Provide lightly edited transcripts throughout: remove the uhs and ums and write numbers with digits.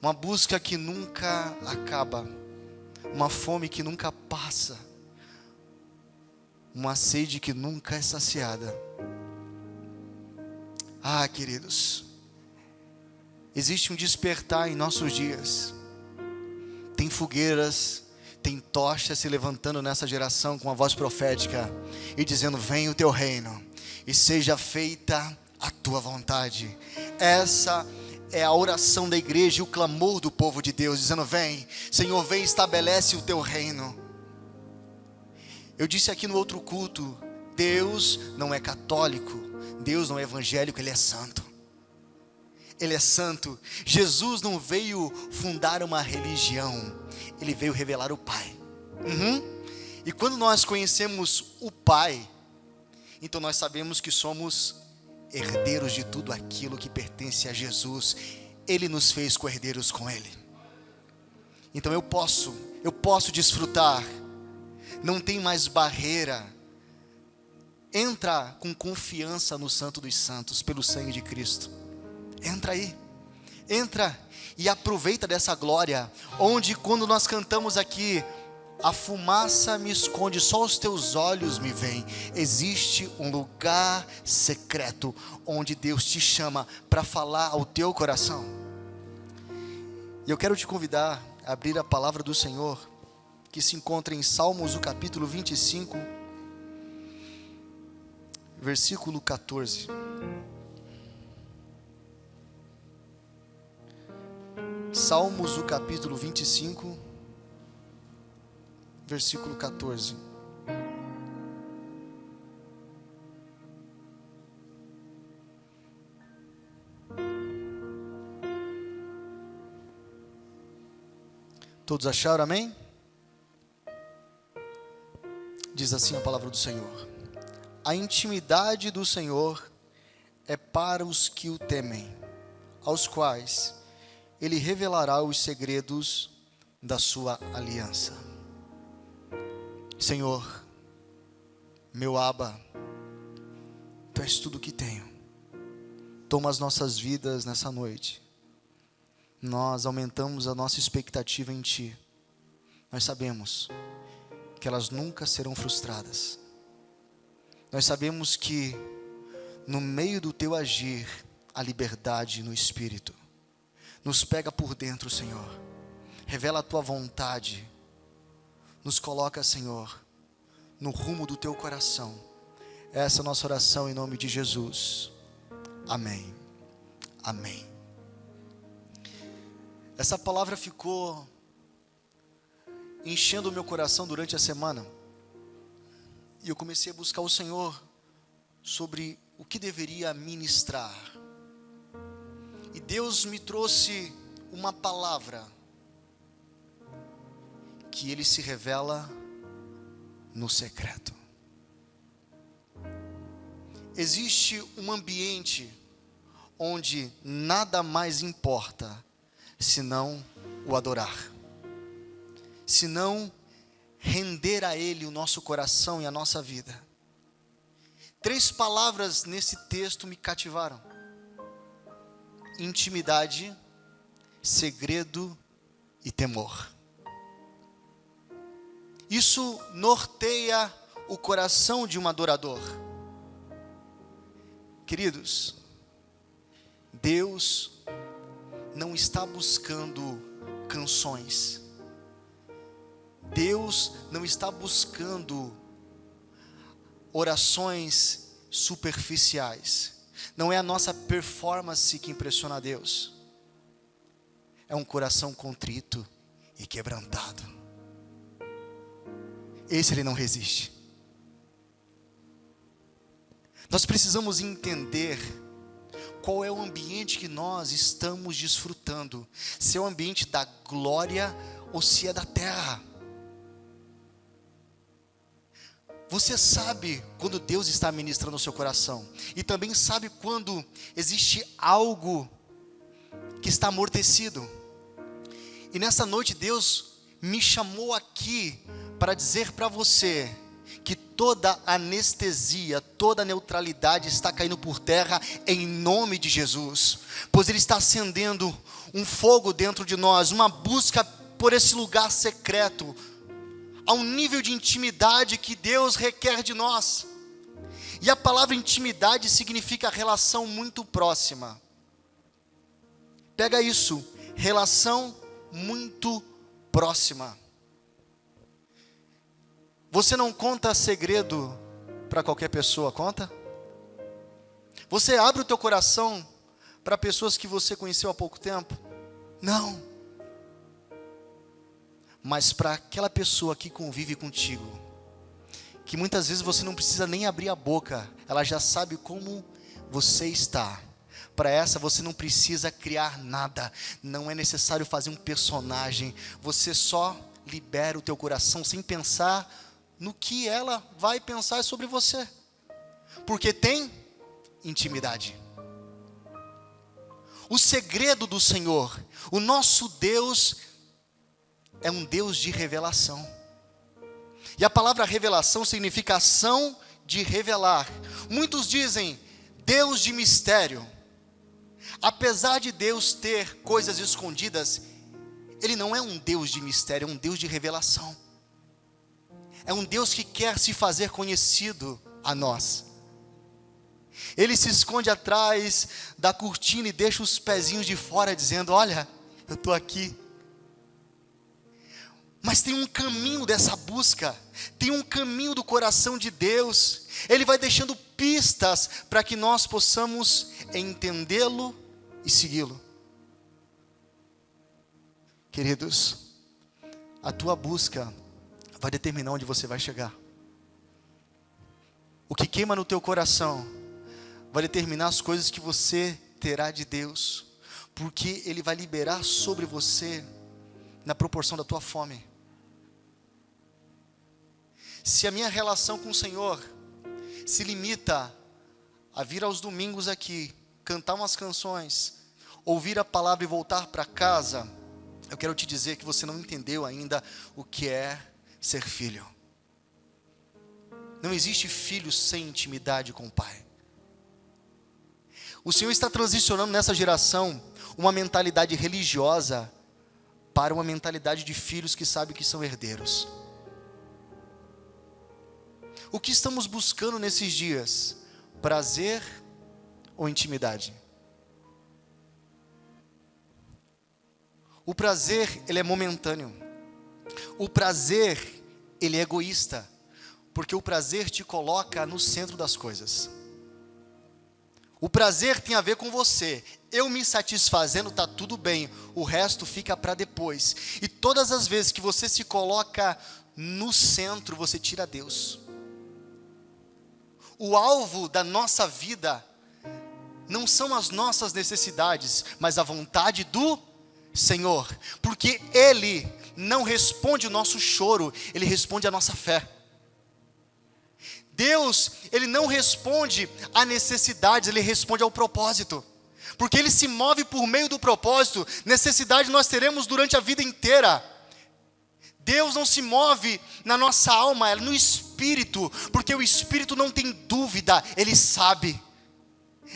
uma busca que nunca acaba, uma fome que nunca passa, uma sede que nunca é saciada. Ah, queridos, existe um despertar em nossos dias. Tem fogueiras, tem tochas se levantando nessa geração com a voz profética e dizendo: venha o teu reino e seja feita a tua vontade. Essa é a oração da igreja e o clamor do povo de Deus, dizendo: vem, Senhor, vem, estabelece o teu reino. Eu disse aqui no outro culto, Deus não é católico, Deus não é evangélico, Ele é santo. Ele é santo. Jesus não veio fundar uma religião, Ele veio revelar o Pai. E quando nós conhecemos o Pai, então nós sabemos que somos herdeiros de tudo aquilo que pertence a Jesus. Ele nos fez co-herdeiros com Ele. Então eu posso desfrutar. Não tem mais barreira. Entra com confiança no Santo dos Santos, pelo sangue de Cristo. Entra aí, entra e aproveita dessa glória, onde quando nós cantamos aqui, a fumaça me esconde, só os teus olhos me veem. Existe um lugar secreto, onde Deus te chama para falar ao teu coração. E eu quero te convidar a abrir a palavra do Senhor, que se encontra em Salmos, o capítulo 25, versículo 14. Salmos, o capítulo 25, versículo 14. Todos acharam, amém? Diz assim a palavra do Senhor: a intimidade do Senhor é para os que o temem, aos quais Ele revelará os segredos da sua aliança. Senhor, meu Abba, Tu és tudo que tenho. Toma as nossas vidas nessa noite. Nós aumentamos a nossa expectativa em Ti. Nós sabemos que elas nunca serão frustradas. Nós sabemos que no meio do Teu agir há liberdade no Espírito. Nos pega por dentro, Senhor. Revela a Tua vontade. Nos coloca, Senhor, no rumo do Teu coração. Essa é a nossa oração em nome de Jesus. Amém. Amém. Essa palavra ficou enchendo o meu coração durante a semana. E eu comecei a buscar o Senhor sobre o que deveria ministrar. E Deus me trouxe uma palavra que Ele se revela no secreto. Existe um ambiente onde nada mais importa senão o adorar, senão render a Ele o nosso coração e a nossa vida. 3 palavras nesse texto me cativaram: intimidade, segredo e temor. Isso norteia o coração de um adorador. Queridos, Deus não está buscando canções. Deus não está buscando orações superficiais. Não é a nossa performance que impressiona a Deus. É um coração contrito e quebrantado. Esse Ele não resiste. Nós precisamos entender qual é o ambiente que nós estamos desfrutando. Se é o ambiente da glória ou se é da terra. Você sabe quando Deus está ministrando o seu coração. E também sabe quando existe algo que está amortecido. E nessa noite Deus me chamou aqui para dizer para você que toda anestesia, toda neutralidade está caindo por terra em nome de Jesus, pois Ele está acendendo um fogo dentro de nós, uma busca por esse lugar secreto, a um nível de intimidade que Deus requer de nós. E a palavra intimidade significa relação muito próxima. Pega isso, relação muito próxima. Você não conta segredo para qualquer pessoa, conta? Você abre o teu coração para pessoas que você conheceu há pouco tempo? Não. Mas para aquela pessoa que convive contigo, que muitas vezes você não precisa nem abrir a boca, ela já sabe como você está. Para essa você não precisa criar nada, não é necessário fazer um personagem, você só libera o teu coração sem pensar no que ela vai pensar sobre você, porque tem intimidade. O segredo do Senhor, o nosso Deus, é um Deus de revelação. E a palavra revelação significa ação de revelar. Muitos dizem Deus de mistério. Apesar de Deus ter coisas escondidas, Ele não é um Deus de mistério, é um Deus de revelação. É um Deus que quer se fazer conhecido a nós. Ele se esconde atrás da cortina e deixa os pezinhos de fora dizendo: olha, eu estou aqui. Mas tem um caminho dessa busca, tem um caminho do coração de Deus. Ele vai deixando pistas para que nós possamos entendê-lo e segui-lo. Queridos, a tua busca vai determinar onde você vai chegar. O que queima no teu coração vai determinar as coisas que você terá de Deus, porque Ele vai liberar sobre você na proporção da tua fome. Se a minha relação com o Senhor se limita a vir aos domingos aqui, cantar umas canções, ouvir a palavra e voltar para casa, eu quero te dizer que você não entendeu ainda o que é ser filho. Não existe filho sem intimidade com o Pai. O Senhor está transicionando nessa geração uma mentalidade religiosa para uma mentalidade de filhos que sabem que são herdeiros. O que estamos buscando nesses dias? Prazer ou intimidade? O prazer, ele é momentâneo. O prazer, ele é egoísta, porque o prazer te coloca no centro das coisas. O prazer tem a ver com você. Eu me satisfazendo, está tudo bem, o resto fica para depois. E todas as vezes que você se coloca no centro, você tira Deus. O alvo da nossa vida não são as nossas necessidades, mas a vontade do Senhor, porque Ele não responde o nosso choro, Ele responde a nossa fé. Deus, Ele não responde a necessidades, Ele responde ao propósito, porque Ele se move por meio do propósito. Necessidade nós teremos durante a vida inteira. Deus não se move na nossa alma, é no Espírito, porque o Espírito não tem dúvida, Ele sabe.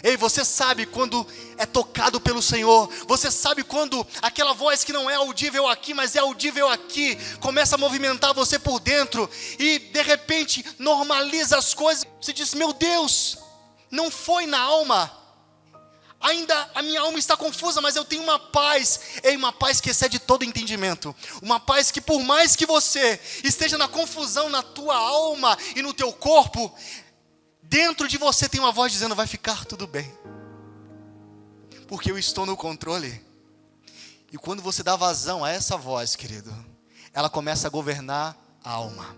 Ei, você sabe quando é tocado pelo Senhor, você sabe quando aquela voz que não é audível aqui, mas é audível aqui, começa a movimentar você por dentro, e de repente normaliza as coisas, você diz: meu Deus, não foi na alma, ainda a minha alma está confusa, mas eu tenho uma paz, uma paz que excede todo entendimento, uma paz que por mais que você esteja na confusão na tua alma e no teu corpo, dentro de você tem uma voz dizendo: vai ficar tudo bem, porque eu estou no controle. E quando você dá vazão a essa voz, querido, ela começa a governar a alma,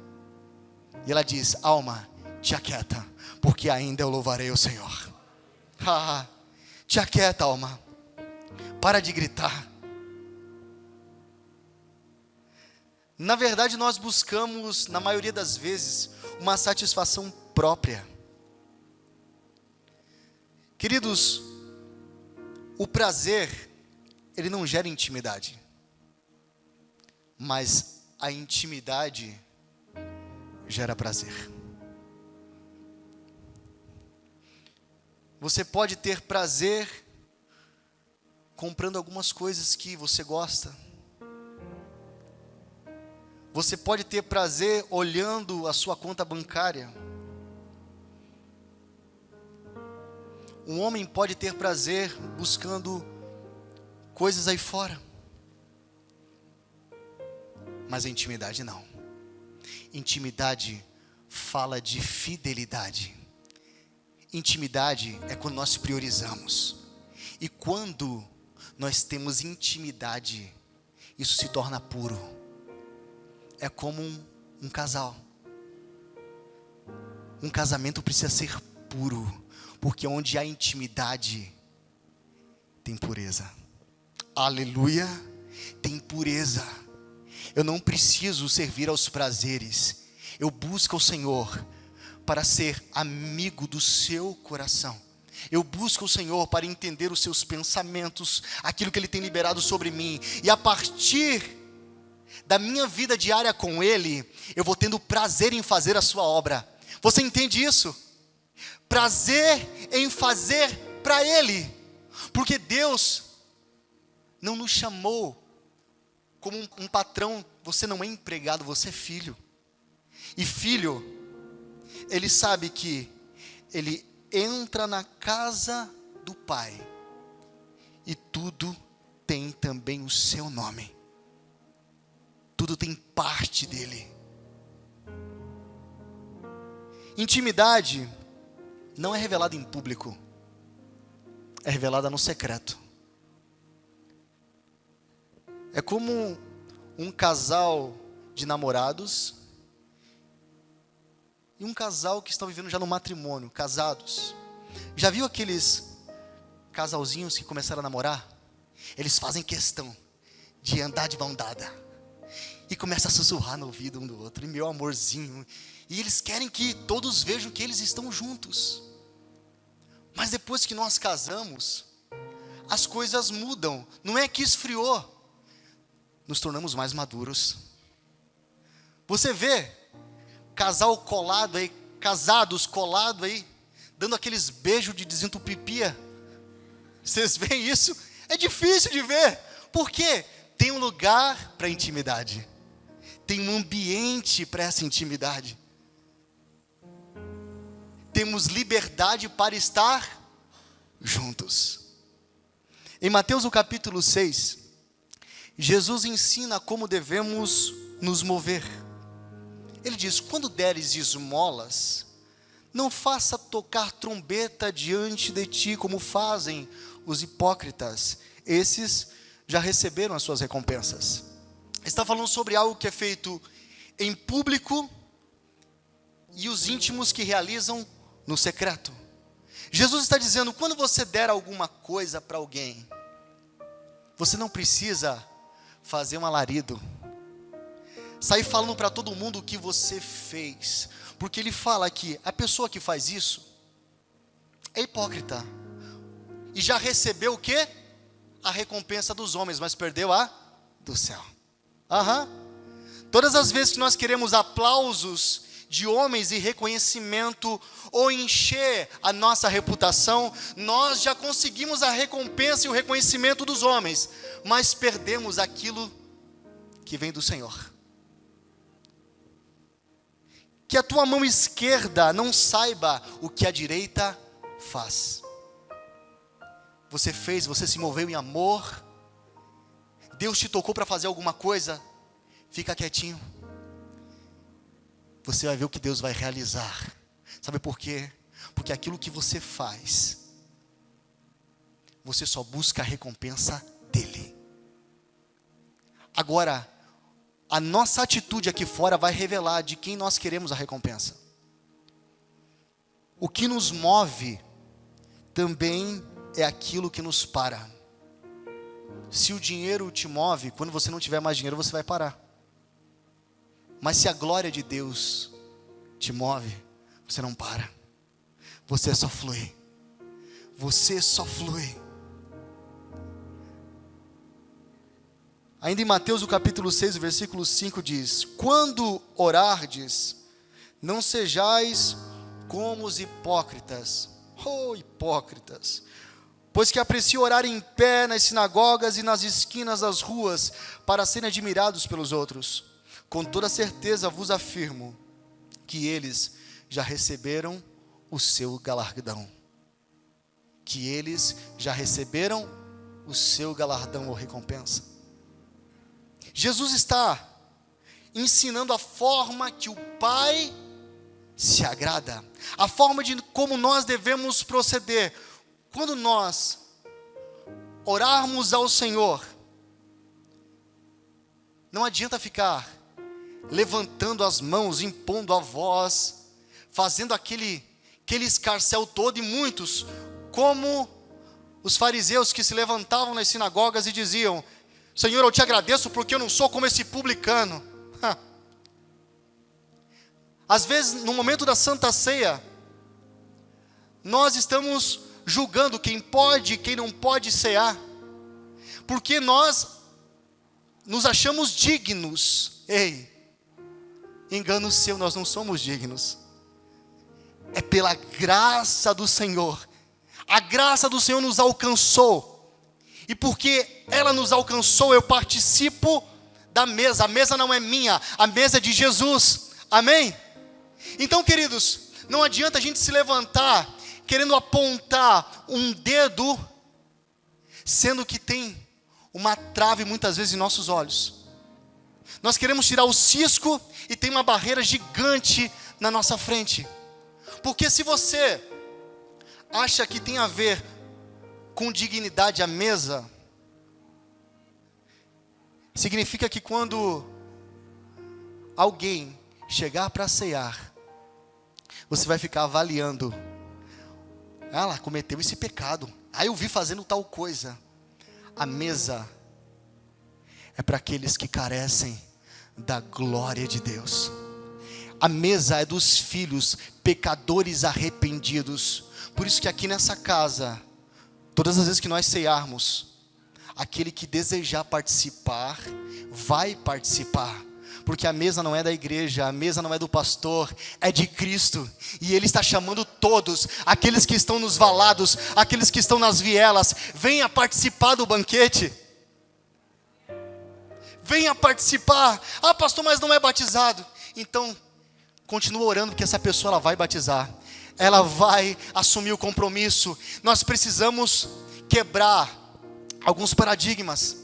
e ela diz: alma, te aquieta, porque ainda eu louvarei o Senhor. Te aquieta, alma, para de gritar. Na verdade, nós buscamos, na maioria das vezes, uma satisfação própria. Queridos, o prazer, ele não gera intimidade, mas a intimidade gera prazer. Você pode ter prazer comprando algumas coisas que você gosta. Você pode ter prazer olhando a sua conta bancária. Um homem pode ter prazer buscando coisas aí fora. Mas a intimidade não. Intimidade fala de fidelidade. Intimidade é quando nós priorizamos. E quando nós temos intimidade, isso se torna puro. É como um casal. Um casamento precisa ser puro, porque onde há intimidade, tem pureza. Aleluia, tem pureza. Eu não preciso servir aos prazeres. Eu busco o Senhor para ser amigo do seu coração. Eu busco o Senhor para entender os seus pensamentos, aquilo que Ele tem liberado sobre mim. E a partir da minha vida diária com Ele, eu vou tendo prazer em fazer a sua obra. Você entende isso? Prazer em fazer para Ele. Porque Deus não nos chamou como um patrão. Você não é empregado, você é filho. E filho, ele sabe que ele entra na casa do pai e tudo tem também o seu nome. Tudo tem parte dele. Intimidade não é revelada em público, é revelada no secreto. É como um casal de namorados e um casal que estão vivendo já no matrimônio, casados. Já viu aqueles casalzinhos que começaram a namorar? Eles fazem questão de andar de mão dada e começam a sussurrar no ouvido um do outro, e meu amorzinho, e eles querem que todos vejam que eles estão juntos. Mas depois que nós casamos, as coisas mudam. Não é que esfriou, nos tornamos mais maduros. Você vê casal colado aí, casados colados aí, dando aqueles beijos de desentupipia. Vocês veem isso? É difícil de ver. Por quê? Tem um lugar para intimidade. Tem um ambiente para essa intimidade. Temos liberdade para estar juntos. Em Mateus, o capítulo 6, Jesus ensina como devemos nos mover. Ele diz: quando deres esmolas, não faça tocar trombeta diante de ti, como fazem os hipócritas. Esses já receberam as suas recompensas. Está falando sobre algo que é feito em público e os íntimos que realizam no secreto. Jesus está dizendo: quando você der alguma coisa para alguém, você não precisa fazer um alarido, sair falando para todo mundo o que você fez, porque ele fala que a pessoa que faz isso é hipócrita e já recebeu o quê? A recompensa dos homens, mas perdeu a do céu. Todas as vezes que nós queremos aplausos de homens e reconhecimento ou encher a nossa reputação, nós já conseguimos a recompensa e o reconhecimento dos homens, mas perdemos aquilo que vem do Senhor. Que a tua mão esquerda não saiba o que a direita faz. Você fez, você se moveu em amor, Deus te tocou para fazer alguma coisa, fica quietinho. Você vai ver o que Deus vai realizar. Sabe por quê? Porque aquilo que você faz, você só busca a recompensa dele. Agora, a nossa atitude aqui fora vai revelar de quem nós queremos a recompensa. O que nos move também é aquilo que nos para. Se o dinheiro te move, quando você não tiver mais dinheiro, você vai parar. Mas se a glória de Deus te move, você não para. Você só flui. Você só flui. Ainda em Mateus, o capítulo 6, o versículo 5 diz: quando orardes, Não sejais como os hipócritas. Oh, hipócritas! Pois que apreciam orar em pé nas sinagogas e nas esquinas das ruas, para serem admirados pelos outros. Com toda certeza vos afirmo, que eles já receberam o seu galardão. Que eles já receberam o seu galardão ou recompensa. Jesus está ensinando a forma que o Pai se agrada, a forma de como nós devemos proceder. Quando nós orarmos ao Senhor, não adianta ficar levantando as mãos, impondo a voz, fazendo aquele escarcéu todo, e muitos, como os fariseus que se levantavam nas sinagogas e diziam: Senhor, eu te agradeço porque eu não sou como esse publicano. Às vezes, no momento da Santa Ceia, nós estamos julgando quem pode e quem não pode cear, porque nós nos achamos dignos. Ei, engano seu, nós não somos dignos. É pela graça do Senhor. A graça do Senhor nos alcançou, e porque ela nos alcançou, eu participo da mesa. A mesa não é minha, a mesa é de Jesus. Amém? Então, queridos, não adianta a gente se levantar querendo apontar um dedo, sendo que tem uma trave muitas vezes em nossos olhos. Nós queremos tirar o cisco e tem uma barreira gigante na nossa frente. Porque se você acha que tem a ver com dignidade a mesa, significa que quando alguém chegar para cear, você vai ficar avaliando: ah, ela cometeu esse pecado, eu vi fazendo tal coisa. A mesa é para aqueles que carecem da glória de Deus. A mesa é dos filhos pecadores arrependidos. Por isso que aqui nessa casa, todas as vezes que nós cearmos, aquele que desejar participar, vai participar. Porque a mesa não é da igreja, a mesa não é do pastor, é de Cristo. E Ele está chamando todos, aqueles que estão nos valados, aqueles que estão nas vielas, venha participar do banquete. Venha participar. Ah, pastor, mas não é batizado. Então, continua orando, porque essa pessoa ela vai batizar. Ela vai assumir o compromisso. Nós precisamos quebrar alguns paradigmas.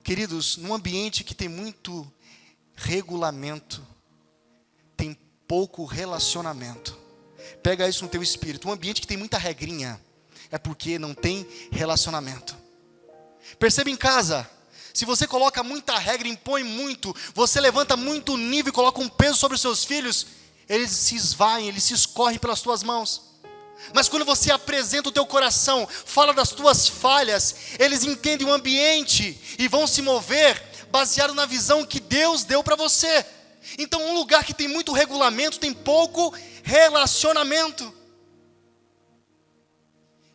Queridos, num ambiente que tem muito regulamento, tem pouco relacionamento. Pega isso no teu espírito. Um ambiente que tem muita regrinha, é porque não tem relacionamento. Perceba em casa, se você coloca muita regra, impõe muito, você levanta muito nível e coloca um peso sobre os seus filhos, eles se esvaem, eles se escorrem pelas tuas mãos. Mas quando você apresenta o teu coração, fala das tuas falhas, eles entendem o ambiente e vão se mover baseado na visão que Deus deu para você. Então, um lugar que tem muito regulamento, tem pouco relacionamento.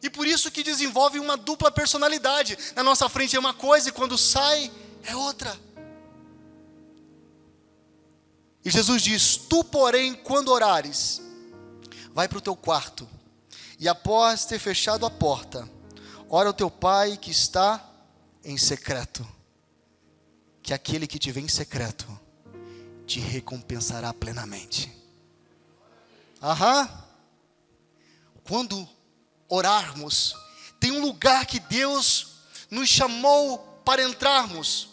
E por isso que desenvolve uma dupla personalidade. Na nossa frente é uma coisa e quando sai é outra. E Jesus diz: tu, porém, quando orares, vai para o teu quarto, e após ter fechado a porta, ora ao teu Pai que está em secreto, que aquele que te vê em secreto te recompensará plenamente. Quando orarmos, tem um lugar que Deus nos chamou para entrarmos.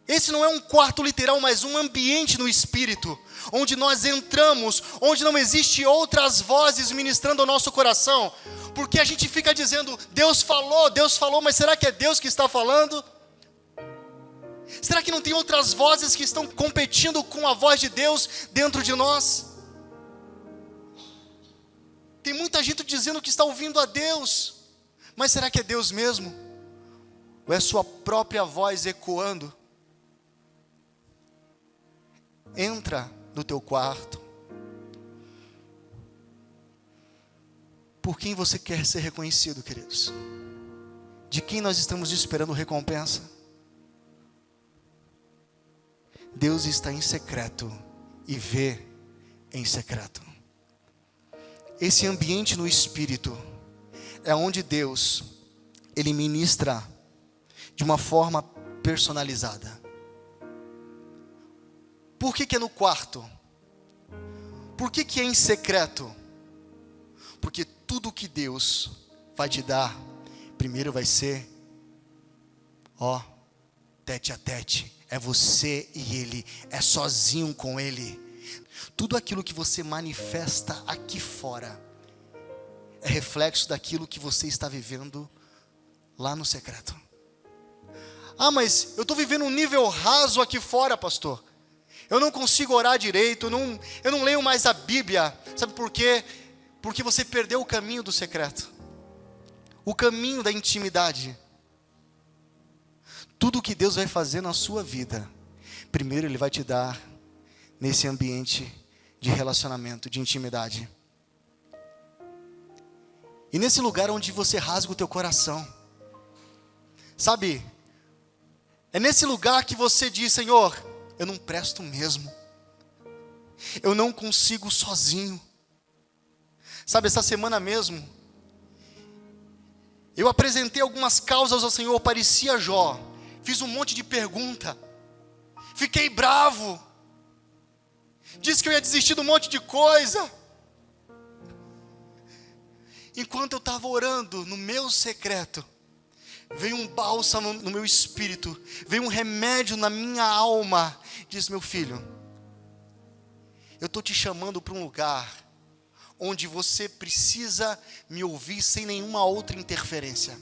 Esse não é um quarto literal, mas um ambiente no Espírito, onde nós entramos, onde não existe outras vozes ministrando ao nosso coração, porque a gente fica dizendo: Deus falou, mas será que é Deus que está falando? Será que não tem outras vozes que estão competindo com a voz de Deus dentro de nós? Tem muita gente dizendo que está ouvindo a Deus, mas será que é Deus mesmo? Ou é sua própria voz ecoando? Entra no teu quarto. Por quem você quer ser reconhecido, queridos? De quem nós estamos esperando recompensa? Deus está em secreto e vê em secreto. Esse ambiente no Espírito é onde Deus, Ele ministra de uma forma personalizada. Por que é no quarto? Por que é em secreto? Porque tudo que Deus vai te dar, primeiro vai ser, tete a tete. É você e Ele, é sozinho com Ele. Tudo aquilo que você manifesta aqui fora é reflexo daquilo que você está vivendo lá no secreto. Mas eu estou vivendo um nível raso aqui fora, pastor. Eu não consigo orar direito, eu não leio mais a Bíblia. Sabe por quê? Porque você perdeu o caminho do secreto, o caminho da intimidade. Tudo que Deus vai fazer na sua vida, primeiro Ele vai te dar nesse ambiente de relacionamento, de intimidade. E nesse lugar onde você rasga o teu coração. Sabe? É nesse lugar que você diz, Senhor, eu não presto mesmo. Eu não consigo sozinho. Sabe, essa semana mesmo, eu apresentei algumas causas ao Senhor, parecia Jó. Fiz um monte de pergunta. Fiquei bravo. Disse que eu ia desistir de um monte de coisa. Enquanto eu estava orando no meu secreto, veio um bálsamo no meu espírito, veio um remédio na minha alma. Diz, meu filho, eu estou te chamando para um lugar onde você precisa me ouvir sem nenhuma outra interferência.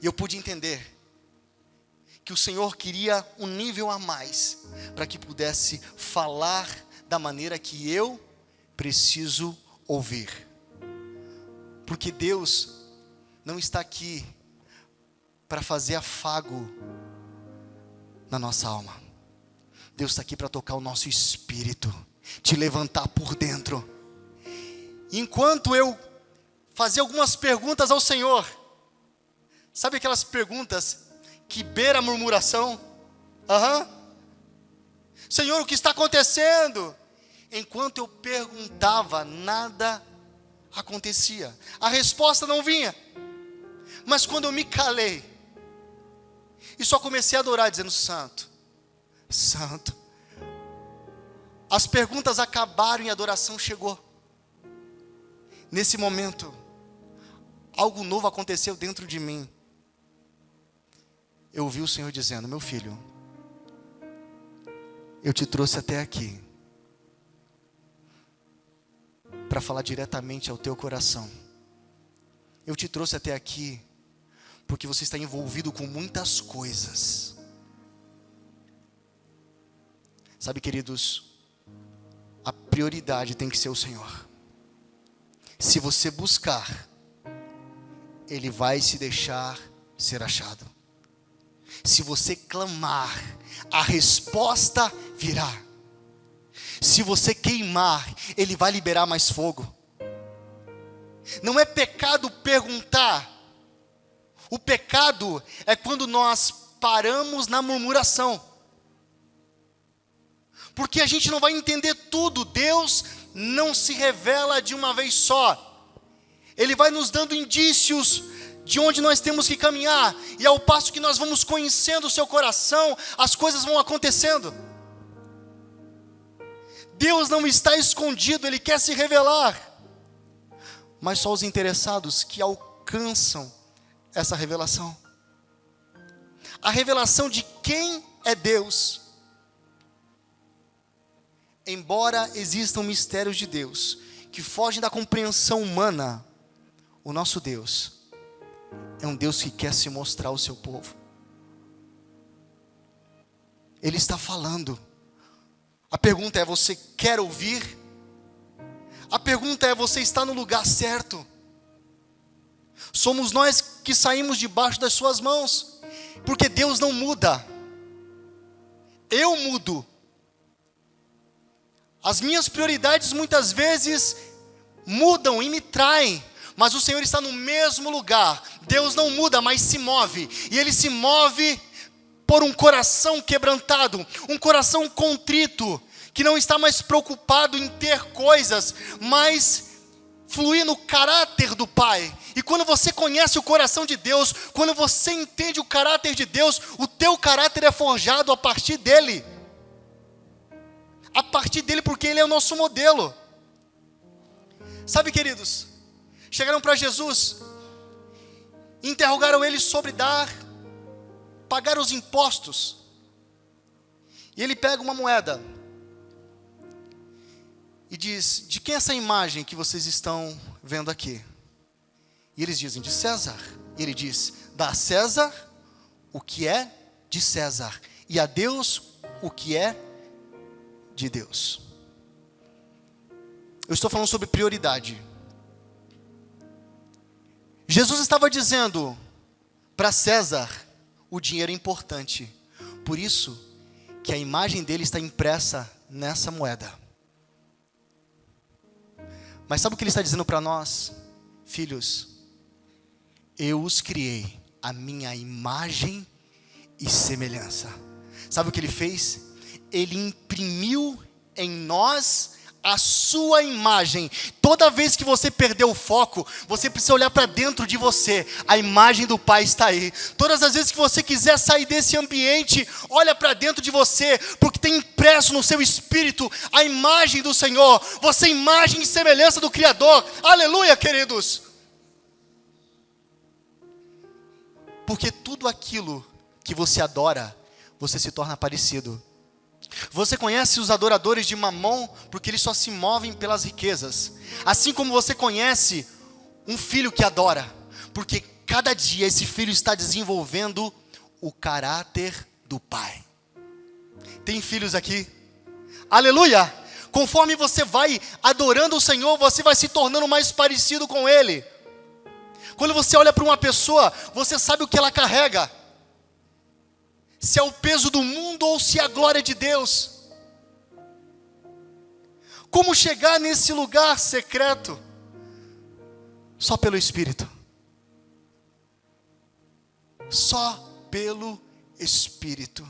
E eu pude entender que o Senhor queria um nível a mais, para que pudesse falar da maneira que eu preciso ouvir. Porque Deus não está aqui para fazer afago na nossa alma. Deus está aqui para tocar o nosso espírito, te levantar por dentro. Enquanto eu fazia algumas perguntas ao Senhor, sabe aquelas perguntas que beira a murmuração? Senhor, o que está acontecendo? Enquanto eu perguntava, nada acontecia. A resposta não vinha. Mas quando eu me calei e só comecei a adorar, dizendo, Santo, Santo, as perguntas acabaram e a adoração chegou. Nesse momento, algo novo aconteceu dentro de mim. Eu ouvi o Senhor dizendo, meu filho, eu te trouxe até aqui para falar diretamente ao teu coração. Eu te trouxe até aqui porque você está envolvido com muitas coisas. Sabe, queridos, a prioridade tem que ser o Senhor. Se você buscar, Ele vai se deixar ser achado. Se você clamar, a resposta virá. Se você queimar, Ele vai liberar mais fogo. Não é pecado perguntar. O pecado é quando nós paramos na murmuração. Porque a gente não vai entender tudo. Deus não se revela de uma vez só. Ele vai nos dando indícios de onde nós temos que caminhar. E ao passo que nós vamos conhecendo o seu coração, as coisas vão acontecendo. Deus não está escondido, Ele quer se revelar. Mas só os interessados que alcançam essa revelação. A revelação de quem é Deus. Embora existam mistérios de Deus que fogem da compreensão humana, o nosso Deus é um Deus que quer se mostrar ao seu povo. Ele está falando. A pergunta é, você quer ouvir? A pergunta é, você está no lugar certo? Somos nós que saímos debaixo das suas mãos, porque Deus não muda. Eu mudo. As minhas prioridades muitas vezes mudam e me traem, mas o Senhor está no mesmo lugar. Deus não muda, mas se move, e Ele se move por um coração quebrantado, um coração contrito, que não está mais preocupado em ter coisas, mas fluir no caráter do Pai. E quando você conhece o coração de Deus, quando você entende o caráter de Deus, o teu caráter é forjado a partir dele. A partir dele, porque ele é o nosso modelo. Sabe, queridos, chegaram para Jesus, interrogaram ele sobre pagar os impostos. E ele pega uma moeda e diz: de quem é essa imagem que vocês estão vendo aqui? E eles dizem: de César. E ele diz: dá a César o que é de César, e a Deus o que é de Deus. Eu estou falando sobre prioridade. Jesus estava dizendo: para César o dinheiro é importante, por isso que a imagem dele está impressa nessa moeda. Mas sabe o que ele está dizendo para nós? Filhos, eu os criei a minha imagem e semelhança. Sabe o que ele fez? Ele imprimiu em nós a sua imagem. Toda vez que você perder o foco, você precisa olhar para dentro de você. A imagem do Pai está aí. Todas as vezes que você quiser sair desse ambiente, olha para dentro de você, porque tem impresso no seu espírito a imagem do Senhor. Você é imagem e semelhança do Criador. Aleluia, queridos. Porque tudo aquilo que você adora, você se torna parecido. Você conhece os adoradores de Mamon, porque eles só se movem pelas riquezas. Assim como você conhece um filho que adora, porque cada dia esse filho está desenvolvendo o caráter do pai. Tem filhos aqui? Aleluia! Conforme você vai adorando o Senhor, você vai se tornando mais parecido com Ele. Quando você olha para uma pessoa, você sabe o que ela carrega. Se é o peso do mundo ou se é a glória de Deus. Como chegar nesse lugar secreto? Só pelo Espírito. Só pelo Espírito.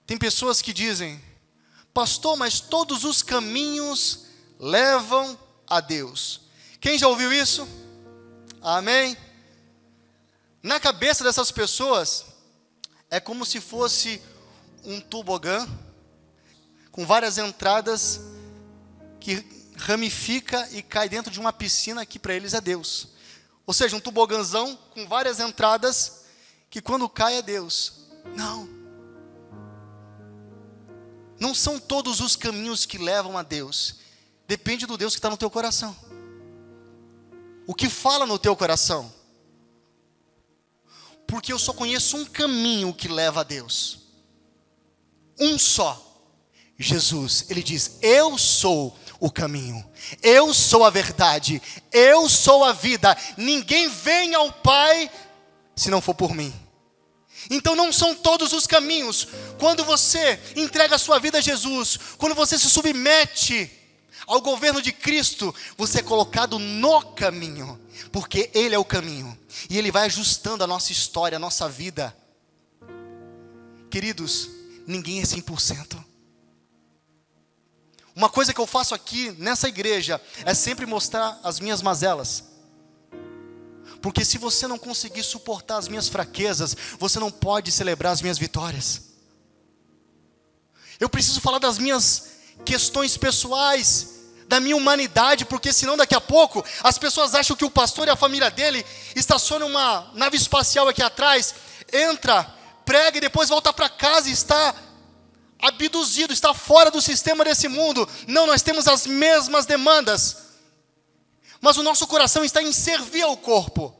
Tem pessoas que dizem: pastor, mas todos os caminhos levam a Deus. Quem já ouviu isso? Amém? Na cabeça dessas pessoas, é como se fosse um tobogã, com várias entradas, que ramifica e cai dentro de uma piscina que para eles é Deus. Ou seja, um tobogãzão com várias entradas, que quando cai é Deus. Não. Não são todos os caminhos que levam a Deus. Depende do Deus que está no teu coração. O que fala no teu coração? Porque eu só conheço um caminho que leva a Deus. Um só. Jesus. Ele diz: eu sou o caminho. Eu sou a verdade. Eu sou a vida. Ninguém vem ao Pai se não for por mim. Então não são todos os caminhos. Quando você entrega a sua vida a Jesus, quando você se submete ao governo de Cristo, você é colocado no caminho, porque Ele é o caminho, e Ele vai ajustando a nossa história, a nossa vida. Queridos, ninguém é 100%. Uma coisa que eu faço aqui, nessa igreja, é sempre mostrar as minhas mazelas, porque se você não conseguir suportar as minhas fraquezas, você não pode celebrar as minhas vitórias. Eu preciso falar das minhas questões pessoais, da minha humanidade, porque senão daqui a pouco as pessoas acham que o pastor e a família dele estacionam uma nave espacial aqui atrás, entra, prega e depois volta para casa e está abduzido, está fora do sistema desse mundo. Não, nós temos as mesmas demandas, mas o nosso coração está em servir ao corpo.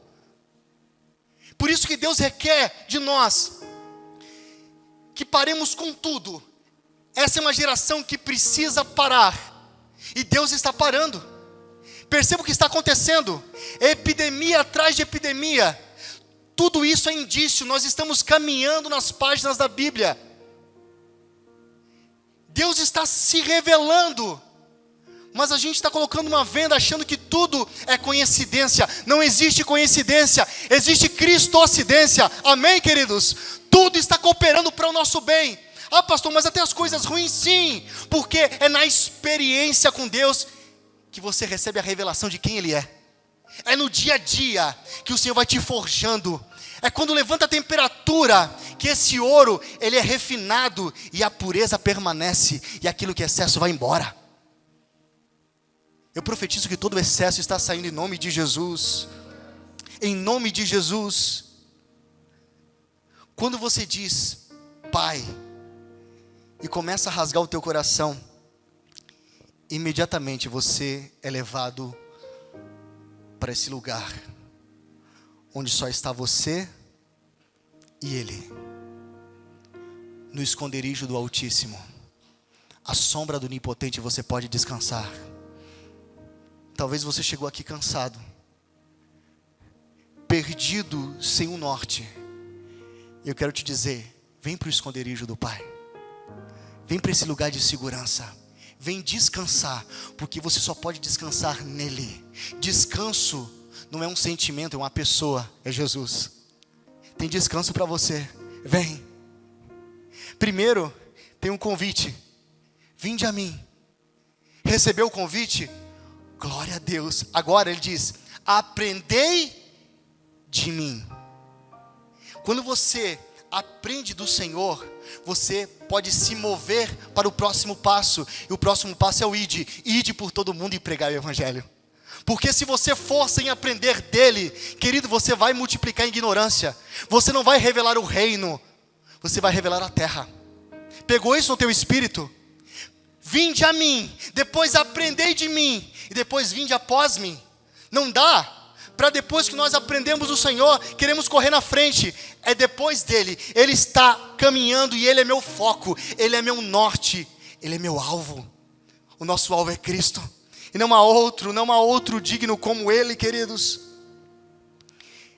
Por isso que Deus requer de nós que paremos com tudo. Essa é uma geração que precisa parar. E Deus está parando. Perceba o que está acontecendo. Epidemia atrás de epidemia. Tudo isso é indício. Nós estamos caminhando nas páginas da Bíblia. Deus está se revelando. Mas a gente está colocando uma venda achando que tudo é coincidência. Não existe coincidência. Existe cristocidência. Amém, queridos? Tudo está cooperando para o nosso bem. Ah, pastor, mas até as coisas ruins, sim, porque é na experiência com Deus que você recebe a revelação de quem Ele é. É no dia a dia que o Senhor vai te forjando. É quando levanta a temperatura que esse ouro, ele é refinado e a pureza permanece e aquilo que é excesso vai embora. Eu profetizo que todo o excesso está saindo em nome de Jesus. Em nome de Jesus. Quando você diz Pai e começa a rasgar o teu coração, imediatamente você é levado para esse lugar onde só está você e Ele, no esconderijo do Altíssimo, à sombra do Onipotente você pode descansar. Talvez você chegou aqui cansado, perdido, sem um norte. Eu quero te dizer, vem para o esconderijo do Pai, vem para esse lugar de segurança, vem descansar, porque você só pode descansar nele. Descanso não é um sentimento, é uma pessoa, é Jesus. Tem descanso para você, vem. Primeiro, tem um convite, vinde a mim. Recebeu o convite? Glória a Deus. Agora ele diz, aprendei de mim. Quando você aprende do Senhor, você pode se mover para o próximo passo. E o próximo passo é o ide. Ide por todo mundo e pregar o Evangelho. Porque se você for sem aprender dele, querido, você vai multiplicar a ignorância. Você não vai revelar o reino, você vai revelar a terra. Pegou isso no teu espírito? Vinde a mim, depois aprendei de mim, e depois vinde após mim. Não dá para depois que nós aprendemos o Senhor, queremos correr na frente. É depois dele. Ele está caminhando e ele é meu foco, ele é meu norte, ele é meu alvo. O nosso alvo é Cristo, e não há outro digno como ele, queridos.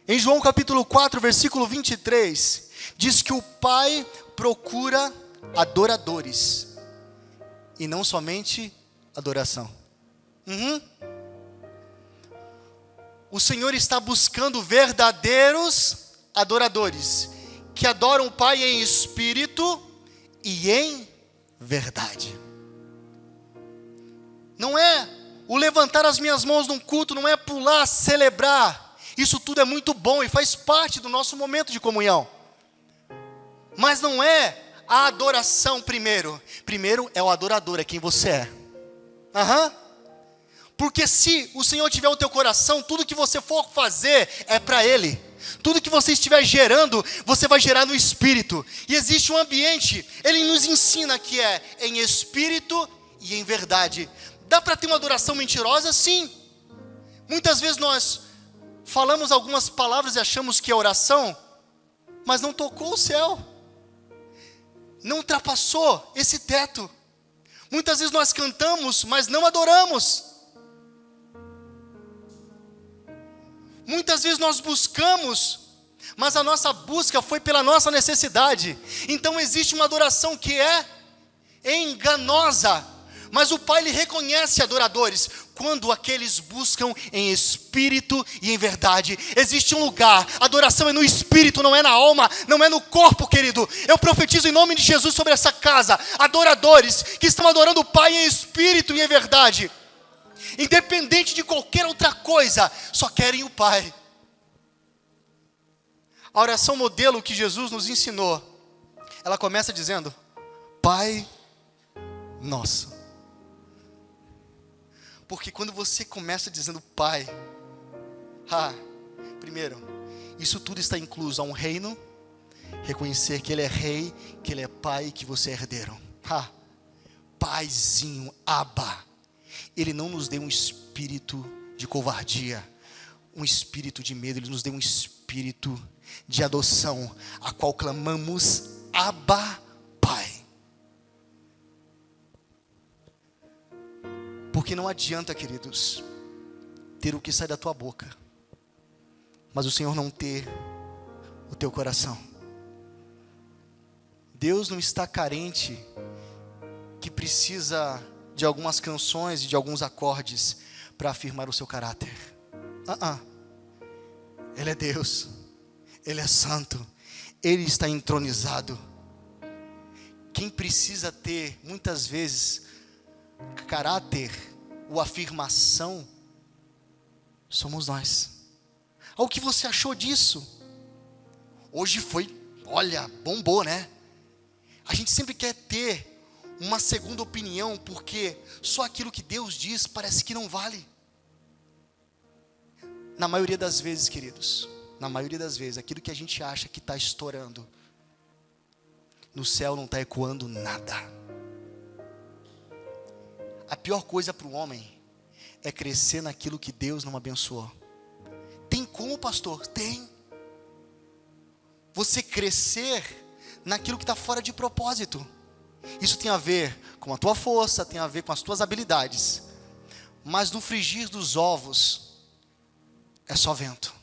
Em João capítulo 4, versículo 23, diz que o Pai procura adoradores, e não somente adoração. O Senhor está buscando verdadeiros adoradores, que adoram o Pai em espírito e em verdade. Não é o levantar as minhas mãos num culto, não é pular, celebrar. Isso tudo é muito bom e faz parte do nosso momento de comunhão. Mas não é a adoração primeiro. Primeiro é o adorador, é quem você é. Porque se o Senhor tiver o teu coração, tudo que você for fazer é para Ele. Tudo que você estiver gerando, você vai gerar no Espírito. E existe um ambiente, Ele nos ensina que é em Espírito e em verdade. Dá para ter uma adoração mentirosa? Sim. Muitas vezes nós falamos algumas palavras e achamos que é oração, mas não tocou o céu. Não ultrapassou esse teto. Muitas vezes nós cantamos, mas não adoramos. Muitas vezes nós buscamos, mas a nossa busca foi pela nossa necessidade. Então existe uma adoração que é enganosa, mas o Pai, Ele reconhece adoradores quando aqueles buscam em espírito e em verdade. Existe um lugar, adoração é no espírito, não é na alma, não é no corpo, querido. Eu profetizo em nome de Jesus sobre essa casa, adoradores que estão adorando o Pai em espírito e em verdade. Independente de qualquer outra coisa, só querem o Pai. A oração modelo que Jesus nos ensinou, ela começa dizendo, Pai Nosso. Porque quando você começa dizendo Pai, primeiro, isso tudo está incluso a um reino, reconhecer que Ele é rei, que Ele é pai, que você é herdeiro. Paizinho, Abba. Ele não nos deu um espírito de covardia, um espírito de medo, Ele nos deu um espírito de adoção, a qual clamamos, Abba, Pai. Porque não adianta, queridos, ter o que sai da tua boca, mas o Senhor não ter o teu coração. Deus não está carente, que precisa de algumas canções e de alguns acordes para afirmar o seu caráter. Ele é Deus, Ele é santo, Ele está entronizado. quem precisa ter, muitas vezes, caráter ou afirmação, somos nós. O que você achou disso? Hoje foi, olha, bombou, né? A gente sempre quer ter uma segunda opinião, porque só aquilo que Deus diz parece que não vale. Na maioria das vezes, queridos, na maioria das vezes, aquilo que a gente acha que está estourando, no céu não está ecoando nada. A pior coisa para o homem é crescer naquilo que Deus não abençoou. Tem como, pastor? Tem. Você crescer naquilo que está fora de propósito. Isso tem a ver com a tua força, tem a ver com as tuas habilidades. Mas no frigir dos ovos, é só vento.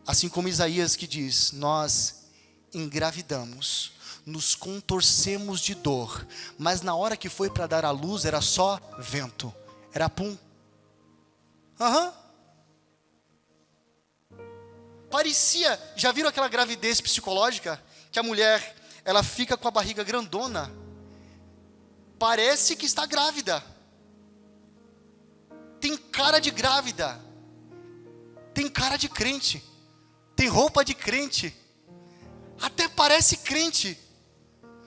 Assim como Isaías que diz, nós engravidamos, nos contorcemos de dor, mas na hora que foi para dar à luz, era só vento. Era pum. Parecia, já viram aquela gravidez psicológica? Que a mulher, ela fica com a barriga grandona. Parece que está grávida. Tem cara de grávida. Tem cara de crente. Tem roupa de crente. Até parece crente.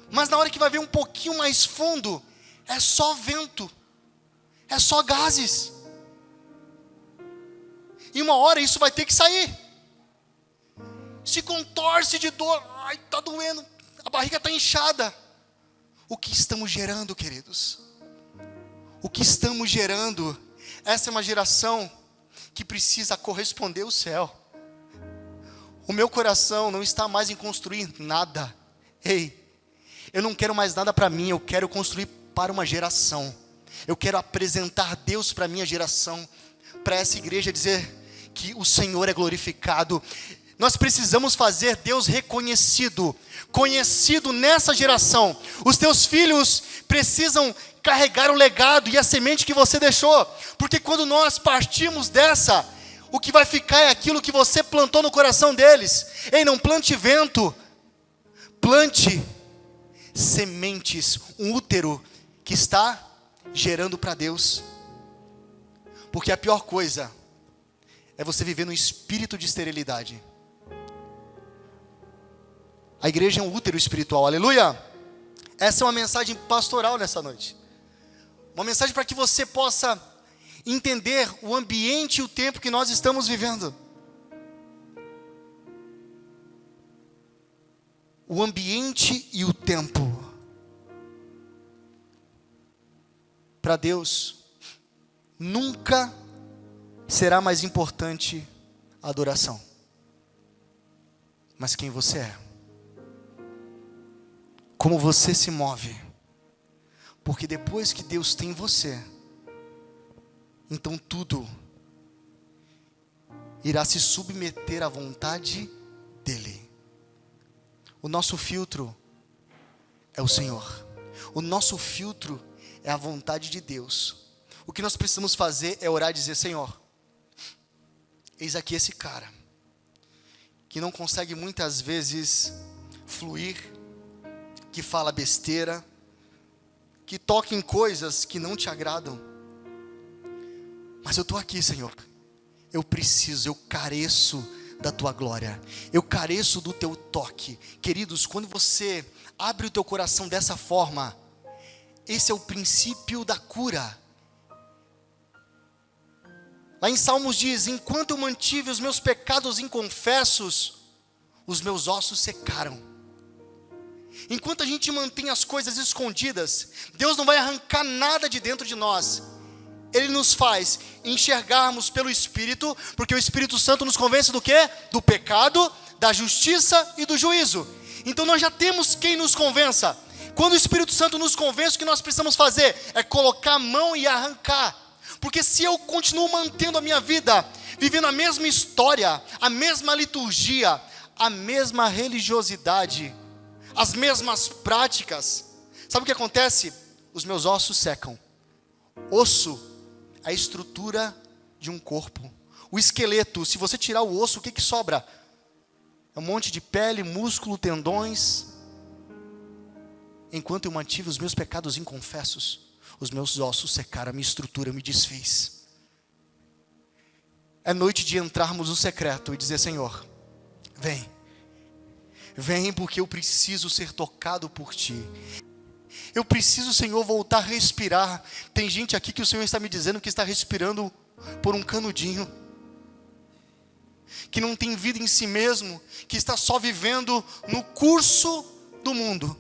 Mas na hora que vai ver um pouquinho mais fundo, é só vento. É só gases. E uma hora isso vai ter que sair. Se contorce de dor. Ai, está doendo. A barriga está inchada. O que estamos gerando, queridos? O que estamos gerando? Essa é uma geração que precisa corresponder ao céu. O meu coração não está mais em construir nada. Ei, eu não quero mais nada para mim. Eu quero construir para uma geração. Eu quero apresentar Deus para a minha geração. Para essa igreja dizer que o Senhor é glorificado. Nós precisamos fazer Deus reconhecido, conhecido nessa geração. Os teus filhos precisam carregar o legado e a semente que você deixou, porque quando nós partimos dessa, o que vai ficar é aquilo que você plantou no coração deles. Ei, não plante vento, plante sementes, um útero que está gerando para Deus. Porque a pior coisa é você viver no espírito de esterilidade. A igreja é um útero espiritual, aleluia. Essa é uma mensagem pastoral nessa noite. Uma mensagem para que você possa entender o ambiente e o tempo que nós estamos vivendo. O ambiente e o tempo. Para Deus, nunca será mais importante a adoração, mas quem você é. Como você se move. Porque depois que Deus tem você, então tudo irá se submeter à vontade dEle. O nosso filtro é o Senhor. O nosso filtro é a vontade de Deus. O que nós precisamos fazer é orar e dizer, Senhor, eis aqui esse cara, que não consegue muitas vezes fluir, que fala besteira, que toca em coisas que não te agradam. Mas eu estou aqui, Senhor. Eu preciso, eu careço da Tua glória. Eu careço do Teu toque. Queridos, quando você abre o teu coração dessa forma, esse é o princípio da cura. Lá em Salmos diz, enquanto eu mantive os meus pecados inconfessos, os meus ossos secaram. Enquanto a gente mantém as coisas escondidas, Deus não vai arrancar nada de dentro de nós. Ele nos faz enxergarmos pelo Espírito, porque o Espírito Santo nos convence do quê? Do pecado, da justiça e do juízo. Então nós já temos quem nos convença. Quando o Espírito Santo nos convence, o que nós precisamos fazer? É colocar a mão e arrancar. Porque se eu continuo mantendo a minha vida, vivendo a mesma história, a mesma liturgia, a mesma religiosidade, as mesmas práticas, sabe o que acontece? Os meus ossos secam. Osso é a estrutura de um corpo. O esqueleto, se você tirar o osso, o que sobra? É um monte de pele, músculo, tendões. enquanto eu mantive os meus pecados inconfessos, os meus ossos secaram, a minha estrutura me desfez. É noite de entrarmos no secreto e dizer: Senhor, vem. Vem, porque eu preciso ser tocado por Ti. Eu preciso, Senhor, voltar a respirar. Tem gente aqui que o Senhor está me dizendo que está respirando por um canudinho, que não tem vida em si mesmo, que está só vivendo no curso do mundo,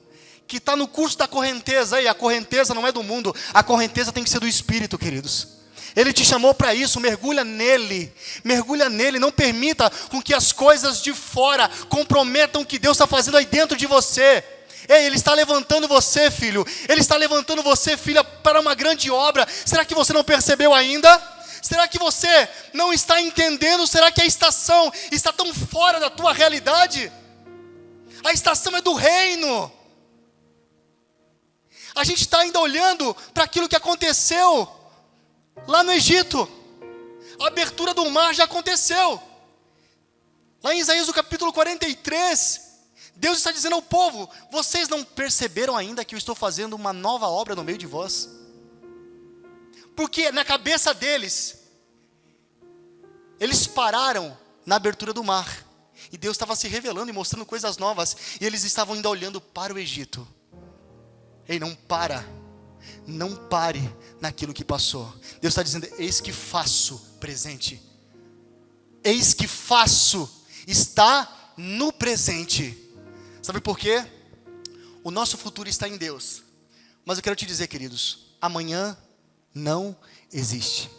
que está no curso da correnteza. E a correnteza não é do mundo, a correnteza tem que ser do Espírito, queridos. Ele te chamou para isso, mergulha nele, não permita com que as coisas de fora comprometam o que Deus está fazendo aí dentro de você. Ei, Ele está levantando você, filho, Ele está levantando você, filha, para uma grande obra. Será que você não percebeu ainda? Será que você não está entendendo? Será que a estação está tão fora da tua realidade? A estação é do reino. A gente está ainda olhando para aquilo que aconteceu lá no Egito. A abertura do mar já aconteceu. Lá em Isaías, no capítulo 43, Deus está dizendo ao povo: vocês não perceberam ainda que eu estou fazendo uma nova obra no meio de vós? Porque na cabeça deles, eles pararam na abertura do mar, e Deus estava se revelando e mostrando coisas novas, e eles estavam ainda olhando para o Egito. Ei, não pare naquilo que passou. Deus está dizendo: eis que faço presente, eis que faço, está no presente. Sabe por quê? O nosso futuro está em Deus. Mas eu quero te dizer, queridos, amanhã não existe.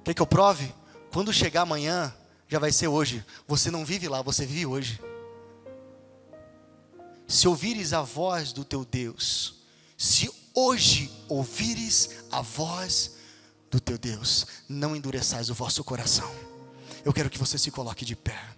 Quer que eu prove? Quando chegar amanhã, já vai ser hoje. Você não vive lá, você vive hoje. Se ouvires a voz do teu Deus, se hoje ouvires a voz do teu Deus, não endureçais o vosso coração. Eu quero que você se coloque de pé.